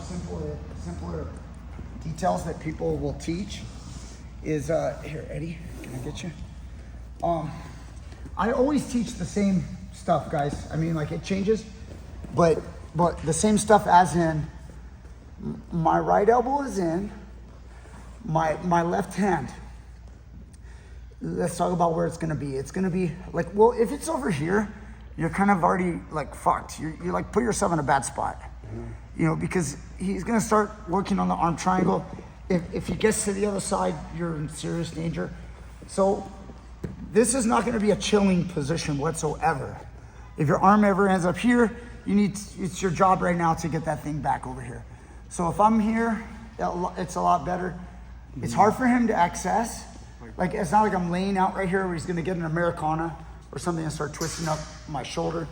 simpler details that people will teach is, here, Eddie, can I get you? I always teach the same stuff, guys. I mean, like, it changes, but the same stuff, as in, my right elbow is in, my left hand. Let's talk about where it's gonna be. It's gonna be like, well, if it's over here, you're kind of already like fucked. You like put yourself in a bad spot, you know, because he's gonna start working on the arm triangle. If he gets to the other side, you're in serious danger. So this is not gonna be a chilling position whatsoever. If your arm ever ends up here, it's your job right now to get that thing back over here. So if I'm here, it's a lot better. It's hard for him to access. Like, it's not like I'm laying out right here where he's gonna get an Americana or something and start twisting up my shoulder.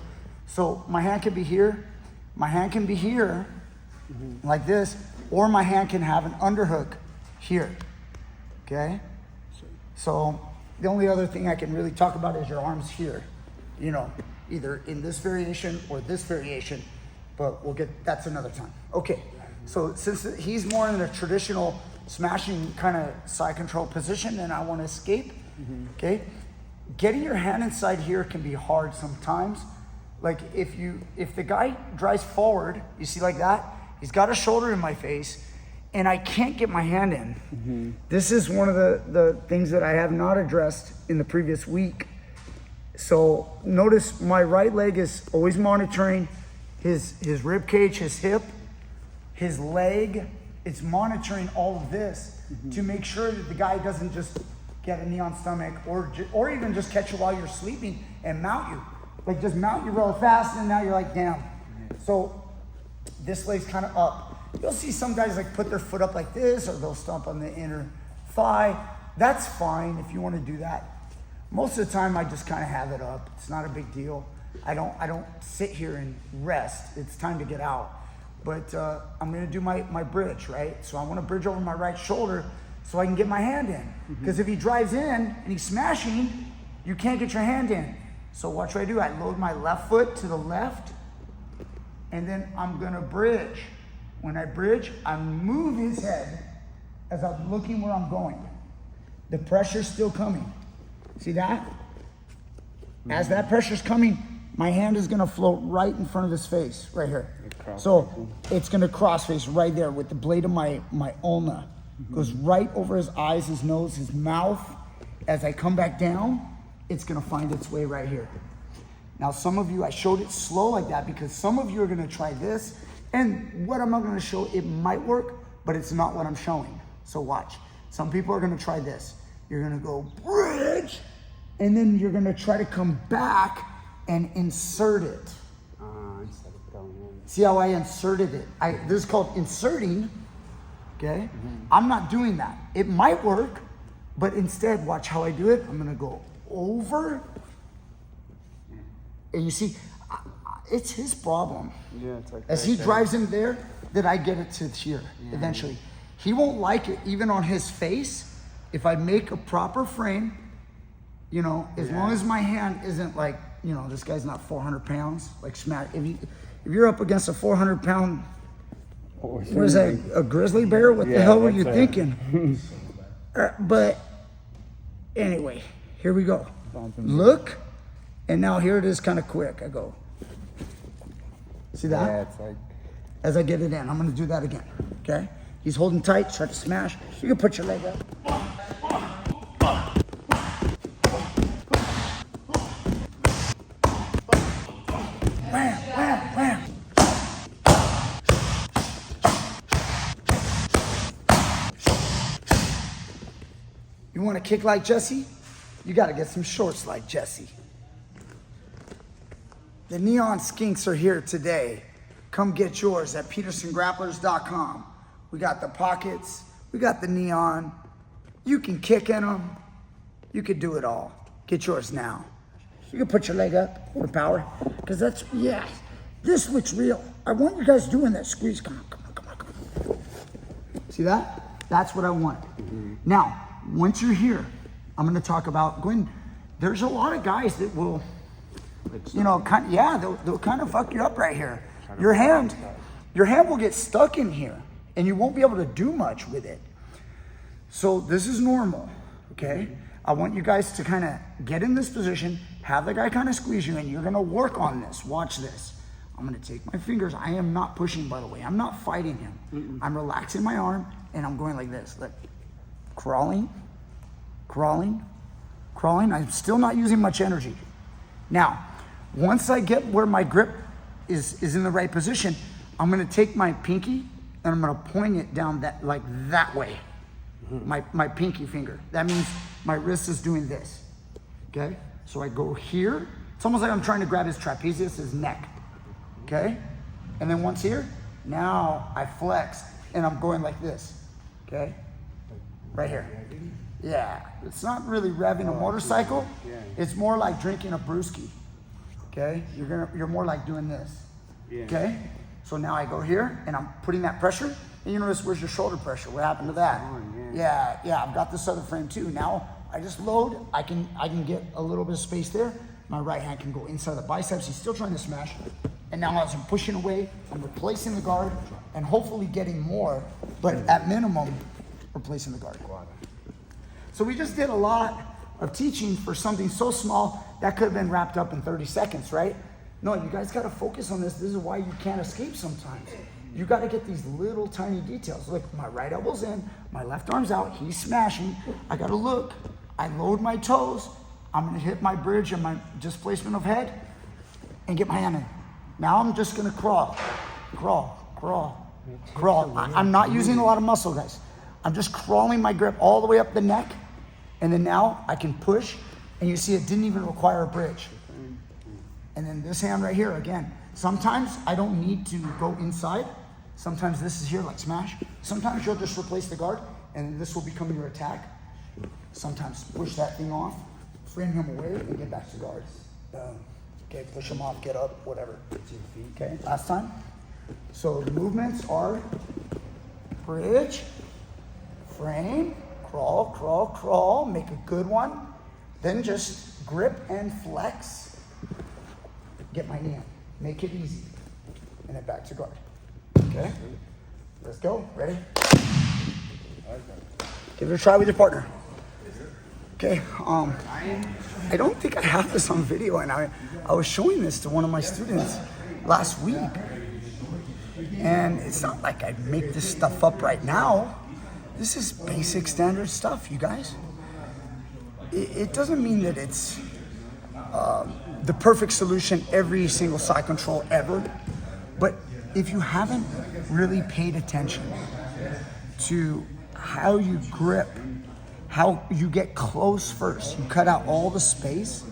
So my hand can be here, my hand can be here, like this, or my hand can have an underhook here, okay? So the only other thing I can really talk about is your arms here, you know, either in this variation or this variation, but that's another time. Okay, so since he's more in a traditional smashing kind of side control position and I want to escape, okay? Getting your hand inside here can be hard sometimes. Like if the guy drives forward, you see like that, he's got a shoulder in my face and I can't get my hand in. This is one of the things that I have not addressed in the previous week. So notice my right leg is always monitoring his rib cage, his hip, his leg. It's monitoring all of this to make sure that the guy doesn't just get a knee on stomach or even just catch you while you're sleeping and mount you. Like just mount you real fast and now you're like down. So this leg's kind of up. You'll see some guys like put their foot up like this or they'll stomp on the inner thigh. That's fine if you want to do that. Most of the time I just kind of have it up. It's not a big deal. I don't sit here and rest. It's time to get out. But I'm gonna do my bridge, right? So I wanna bridge over my right shoulder so I can get my hand in. Because if he drives in and he's smashing, you can't get your hand in. So what do? I load my left foot to the left, and then I'm gonna bridge. When I bridge, I move his head as I'm looking where I'm going. The pressure's still coming. See that? As that pressure's coming, my hand is gonna float right in front of his face, right here. So it's gonna cross face right there with the blade of my ulna. Goes right over his eyes, his nose, his mouth. As I come back down, it's gonna find its way right here. Now some of you, I showed it slow like that because some of you are gonna try this, and what I'm not gonna show, it might work, but it's not what I'm showing. So watch. Some people are gonna try this. You're gonna go bridge, and then you're gonna try to come back and insert it. Instead of going in. See how I inserted it? This is called inserting, okay? I'm not doing that. It might work, but instead, watch how I do it. I'm gonna go over, and you see, it's his problem. Yeah, it's like as he drives in there, that I get it to here eventually. He won't like it, even on his face. If I make a proper frame, you know, as long as my hand isn't like, you know, this guy's not 400 pounds, like smack. If you're up against a 400-pound, what is that, a grizzly bear? What the hell were you thinking? But anyway, here we go. Look, and now here it is kind of quick. I go. See that? Yeah, it's like. As I get it in, I'm gonna do that again, okay? He's holding tight, try to smash. You can put your leg up. Wham, wham, wham. You wanna kick like Jesse? You gotta get some shorts like Jesse. The neon skinks are here today. Come get yours at petersongrapplers.com. We got the pockets, we got the neon. You can kick in them. You can do it all. Get yours now. You can put your leg up for power, because that's, yeah, this looks real. I want you guys doing that squeeze. Come on, come on, come on, come on. See that? That's what I want. Now, once you're here, I'm gonna talk about, Gwen, there's a lot of guys that will, you know, they'll kind of fuck you up right here. Your hand your hand will get stuck in here and you won't be able to do much with it. So this is normal, okay? I want you guys to kind of get in this position, have the guy kind of squeeze you, and you're gonna work on this. Watch this. I'm gonna take my fingers. I am not pushing, by the way. I'm not fighting him. I'm relaxing my arm and I'm going like this. Look, crawling, crawling, crawling. I'm still not using much energy. Now, once I get where my grip is in the right position, I'm gonna take my pinky and I'm gonna point it down that way. My pinky finger. That means my wrist is doing this, okay? So I go here. It's almost like I'm trying to grab his trapezius, his neck, okay? And then once here, now I flex and I'm going like this, okay? Right here. Yeah, it's not really revving a motorcycle. It's more like drinking a brewski, okay? You're more like doing this, okay? So now I go here and I'm putting that pressure. And you notice, where's your shoulder pressure? What happened to that? Yeah, I've got this other frame too. Now I just load, I can get a little bit of space there. My right hand can go inside the biceps. He's still trying to smash. And now as I'm pushing away, I'm replacing the guard and hopefully getting more, but at minimum, replacing the guard. So we just did a lot of teaching for something so small that could have been wrapped up in 30 seconds, right? No, you guys gotta focus on this. This is why you can't escape sometimes. You got to get these little tiny details. Look, my right elbow's in, my left arm's out, he's smashing. I got to look, I load my toes, I'm going to hit my bridge and my displacement of head and get my hand in. Now I'm just going to crawl. I'm not using a lot of muscle, guys. I'm just crawling my grip all the way up the neck, and then now I can push, and you see it didn't even require a bridge. And then this hand right here, again, sometimes I don't need to go inside. Sometimes this is here, like smash. Sometimes you'll just replace the guard, and this will become your attack. Sometimes push that thing off, frame him away, and get back to guard. Okay, push him off, get up, whatever. Okay, last time. So the movements are bridge, frame, crawl, make a good one. Then just grip and flex. Get my knee in, make it easy. And then back to guard. Okay, let's go, ready? Give it a try with your partner. Okay, I don't think I have this on video, and I was showing this to one of my students last week. And it's not like I make this stuff up right now. This is basic standard stuff, you guys. It doesn't mean that it's the perfect solution every single side control ever, but if you haven't really paid attention to how you grip, how you get close first, you cut out all the space,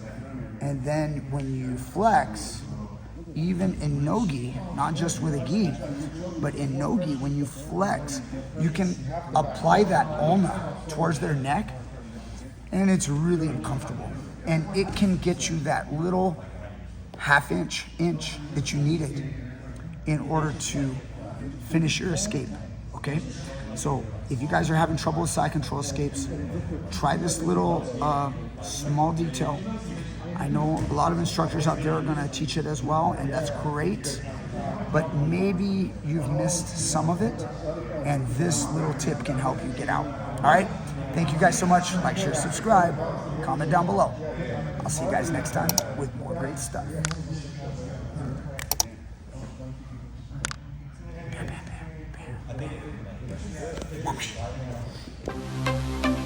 and then when you flex, even in no-gi, not just with a gi, but in no-gi, when you flex, you can apply that ulna towards their neck, and it's really uncomfortable. And it can get you that little inch that you needed in order to finish your escape, okay? So if you guys are having trouble with side control escapes, try this little small detail. I know a lot of instructors out there are gonna teach it as well, and that's great, but maybe you've missed some of it, and this little tip can help you get out, all right? Thank you guys so much. Like, share, subscribe, comment down below. I'll see you guys next time with more great stuff. Bam, bam, bam, bam, bam.